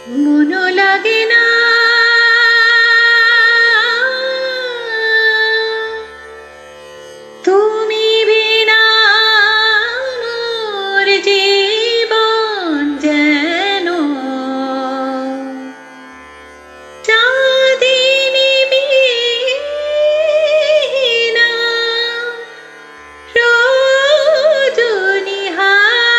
মনো লাগে না তুমি বিনা মোর জীবন যেন চাঁদিনী বিনা রজনী হায়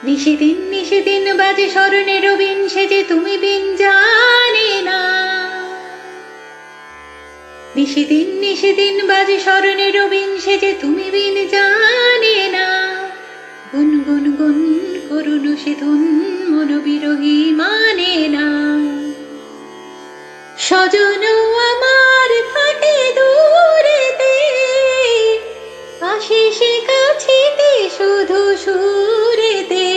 নিশিদিন নিশিদিন বাজে স্মরণের বিন সেজে তুমি বিন জানি না নিশিদিন নিশিদিন বাজে স্মরণের বিন সেজে তুমি বিন জানি না গুন গুন গুন করুণ সে ধুন মন বিরহী মানে না স্বজন আমার থাকে দূরেতে আসে সে কাছেতে শুধু সুরেতে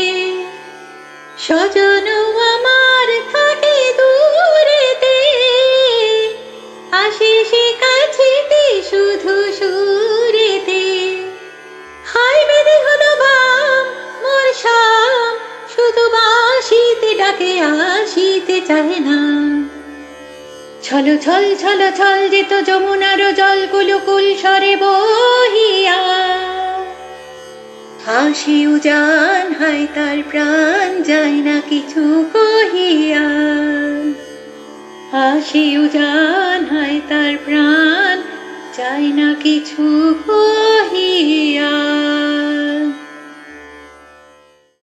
স্বজন আমার থাকে দূরেতে আসে সে কাছেতে শুধু সুরেতে হায় বেদে হলো বাম মোর শাম শুধু বাঁশিতে ডাকে আসিতে চায় না ছল ছল ছল ছল যেত যমুনার জল কুলকুল স্বরে বহিয়া হাসি উজান হয় তার প্রাণ যায় না কিছু কহিয়া হাসি উজান হয় তার প্রাণ যায় না কিছু কহিয়া।